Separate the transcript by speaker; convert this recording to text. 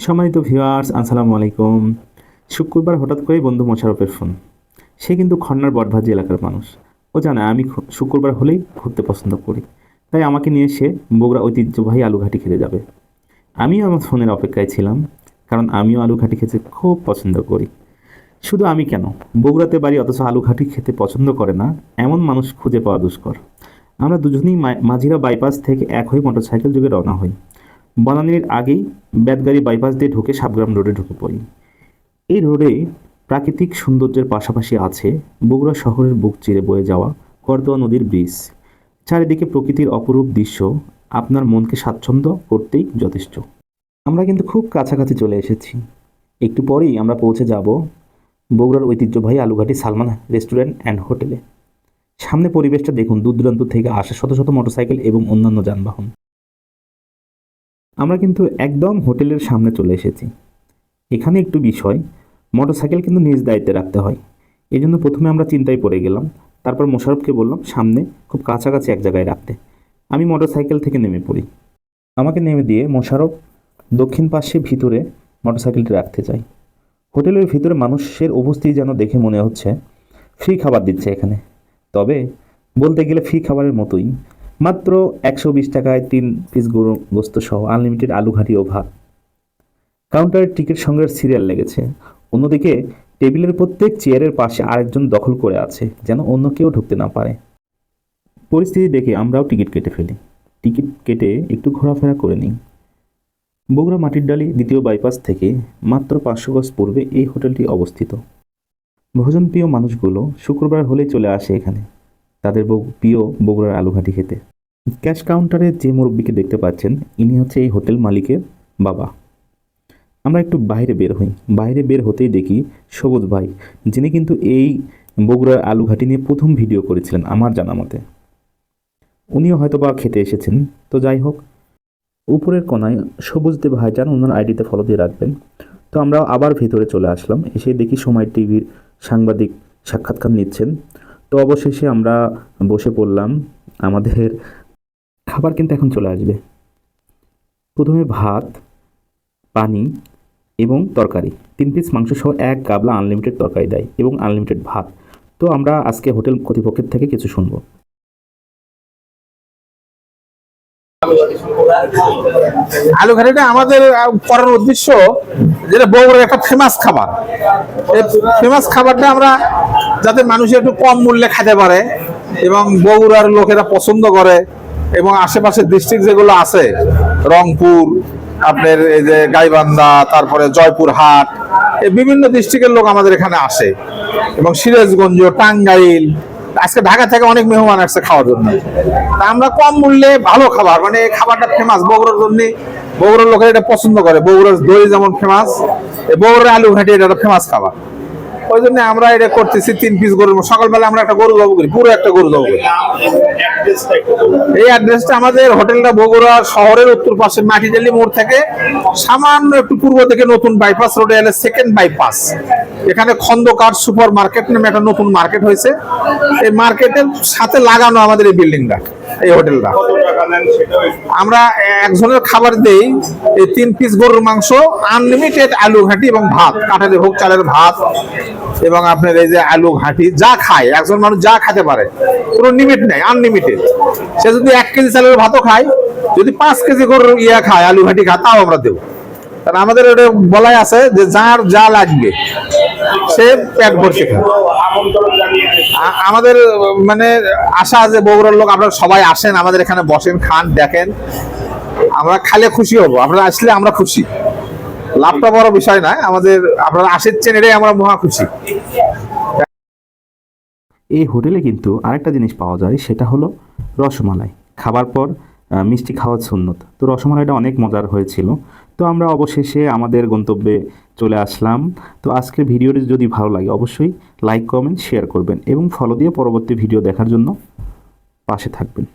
Speaker 1: সম্মানিত ভিউয়ার্স, আসসালামু আলাইকুম। শুক্রবার হঠাৎ করেই বন্ধু মোশাররফের ফোন। সে কিন্তু খন্নার বটভাজি এলাকার মানুষ। ও জানে আমি শুক্রবার হলেই ঘুরতে পছন্দ করি, তাই আমাকে নিয়ে সে বগুড়া ঐতিহ্যবাহী আলুঘাটি খেতে যাবে। আমিও আমার ফোনের অপেক্ষায় ছিলাম, কারণ আমিও আলুঘাটি খেতে খুব পছন্দ করি। শুধু আমি কেন, বগুড়াতে বাড়ি অথচ আলুঘাটি খেতে পছন্দ করে না এমন মানুষ খুঁজে পাওয়া দুষ্কর। আমরা দুজনেই মাঝিরা বাইপাস থেকে এক হয়ে মোটরসাইকেল যোগে রওনা হই। বনানীর আগেই বেতগাড়ি বাইপাস দিয়ে ঢুকে সাবগ্রাম রোডে ঢুকে পড়ি। এই রোডে প্রাকৃতিক সৌন্দর্যের পাশাপাশি আছে বগুড়া শহরের বুক চিরে বয়ে যাওয়া করদোয়া নদীর ব্রিজ। চারিদিকে প্রকৃতির অপরূপ দৃশ্য আপনার মনকে স্বাচ্ছন্দ্য করতেই যথেষ্ট। আমরা কিন্তু খুব কাছাকাছি চলে এসেছি। একটু পরেই আমরা পৌঁছে যাব বগুড়ার ঐতিহ্যবাহী আলুঘাটি সালমান রেস্টুরেন্ট অ্যান্ড হোটেলে। সামনে পরিবেশটা দেখুন, দূর দূরান্ত থেকে আসা শত শত মোটরসাইকেল এবং অন্যান্য যানবাহন। আমরা কিন্তু একদম হোটেলের সামনে চলে এসেছি। এখানে একটু বিষয়, মোটরসাইকেল কিন্তু নিজ দায়িত্বে রাখতে হয়। এই জন্য প্রথমে আমরা চিন্তায় পড়ে গেলাম। তারপর মোশাররফকে বললাম সামনে খুব কাছাকাছি এক জায়গায় রাখতে। আমি মোটরসাইকেল থেকে নেমে পড়ি। আমাকে নেমে দিয়ে মোশাররফ দক্ষিণ পাশে ভিতরে মোটরসাইকেলটি রাখতে চাই। হোটেলের ভিতরে মানুষের উপস্থিতি যেন দেখে মনে হচ্ছে ফ্রি খাবার দিচ্ছে এখানে। তবে বলতে গেলে ফ্রি খাবারের মতোই, মাত্র 120 টাকায় 3 পিস গরু গোস্ত সহ আনলিমিটেড আলুঘাটি ও ভাত। কাউন্টারের টিকিট সংগ্রহের সিরিয়াল লেগেছে। অন্যদিকে টেবিলের প্রত্যেক চেয়ারের পাশে আরেকজন দখল করে আছে, যেন অন্য কেউ ঢুকতে না পারে। পরিস্থিতি দেখে আমরাও টিকিট কেটে ফেলি। টিকিট কেটে একটু ঘোরাফেরা করে নিই। বগুড়া মাটির ডালি দ্বিতীয় বাইপাস থেকে মাত্র 500 গজ পূর্বে এই হোটেলটি অবস্থিত। ভোজনপ্রিয় মানুষগুলো শুক্রবার হলেই চলে আসে এখানে তাদের প্রিয় বগুড়ার আলুঘাটি খেতে। ক্যাশ কাউন্টারে যে মুরব্বীকে দেখতে পাচ্ছেন, ইনি হচ্ছে এই হোটেল মালিকের বাবা। আমরা একটু বাইরে বের হই। বাইরে বের হতেই দেখি সবুজ ভাই, যিনি কিন্তু এই বগুড়ার আলুঘাটি নিয়ে প্রথম ভিডিও করেছিলেন আমার জানা মতে। উনিও হয়তো বা খেতে এসেছেন। তো যাই হোক, উপরের কোনায় সবুজ দেব ভাইজান, ওনার আইডিতে ফলো দিয়ে রাখবেন। তো আমরা আবার ভেতরে চলে আসলাম। এসে দেখি সময় টিভির সাংবাদিক সাক্ষাৎকার নিচ্ছেন। তো অবশেষে আমরা বসে পড়লাম। আমাদের খাবার কিন্তু এখন চলে আসবে। প্রথমে ভাত, পানি এবং তরকারি, 3 পিস মাংস সহ 1 গাবলা আনলিমিটেড তরকারি দেয় এবং আনলিমিটেড ভাত। তো আমরা আজকে হোটেল কর্তৃপক্ষের থেকে কিছু শুনবো।
Speaker 2: আলুঘাটিটা আমাদের করার উদ্দেশ্য, যেটা বগুড়ার একটা ফেমাস খাবার। এই ফেমাস খাবারটা আমরা যাতে মানুষ একটু কম মূল্যে খেতে পারে এবং বগুড়ার লোকেরা পছন্দ করে, এবং আশেপাশের ডিস্ট্রিক্ট যেগুলো আছে, রংপুর, আপনার এই যে গাইবান্ধা, তারপরে জয়পুরহাট, এই বিভিন্ন ডিস্ট্রিক্টের লোক আমাদের এখানে আসে, এবং সিরাজগঞ্জ, টাঙ্গাইল, আজকে ঢাকা থেকে অনেক মেহমান আসছে খাওয়ার জন্য। তা আমরা কম মূল্যে ভালো খাবার, মানে এই খাবারটা ফেমাস বগুড়ার জন্য, বগুড়ার লোকেরা এটা পছন্দ করে। বগুড়ার দই যেমন ফেমাস, বগুড়ার আলুঘাটি এটা ফেমাস খাবার। ওই জন্য আমরা এটা করতেছি। 3 পিস গরু, সকালবেলা আমরা একটা গরু জবাই করি, পুরো একটা গরু জবাই করি। এই অ্যাড্রেসটা আমাদের হোটেলটা বগুড়া শহরের উত্তর পাশে মাটিডালি মোড় থেকে সামান্য একটু পূর্ব থেকে নতুন বাইপাস রোডে এলে সেকেন্ড বাইপাস, এখানে খন্দকার সুপার মার্কেট নামে একটা নতুন মার্কেট হয়েছে। এই মার্কেটের সাথে লাগানো আমাদের এই বিল্ডিংটা, এই হোটেলটা। আমরা একজনের খাবার দেই এই 3 পিস গরুর মাংস, আনলিমিটেড আলুঘাটি এবং ভাত, কাঁঠালি ভোগ চালের ভাত, এবং আপনার এই যে আলুঘাটি যা খায়, একজন মানুষ যা খেতে পারে, কোনো লিমিট নেই, আনলিমিটেড। সে যদি 1 কেজি চালের ভাতও খায়, যদি 5 কেজি গরুর খায়, আলুঘাটি খায়, তাও আমরা দেবো। কারণ আমাদের এটা বলাই আছে যে যার যা লাগবে সে পেট ভর্তি খায়। আমাদের মানে আশা যে বগুড়ার লোক আপনারা সবাই আসেন, আমাদের এখানে বসেন, খান, দেখেন। আমরা খালে খুশি হব, আপনারা আসলে আমরা খুশি। লাভটা বড় বিষয় নয় আমাদের, আপনারা আসেছেন এটাই আমরা মহা খুশি।
Speaker 1: এই হোটেলে কিন্তু আরেকটা জিনিস পাওয়া যায়, সেটা হলো রসমালাই। খাবার পর মিষ্টি খাওয়ার সুন্নত। তো রসমালাইটা অনেক মজার হয়েছিল। তো আমরা অবশেষে আমাদের গন্তব্যে চলে আসলাম। তো আজকের ভিডিওটি যদি ভালো লাগে অবশ্যই লাইক, কমেন্ট, শেয়ার করবেন এবং ফলো দিয়ে পরবর্তী ভিডিও দেখার জন্য পাশে থাকবেন।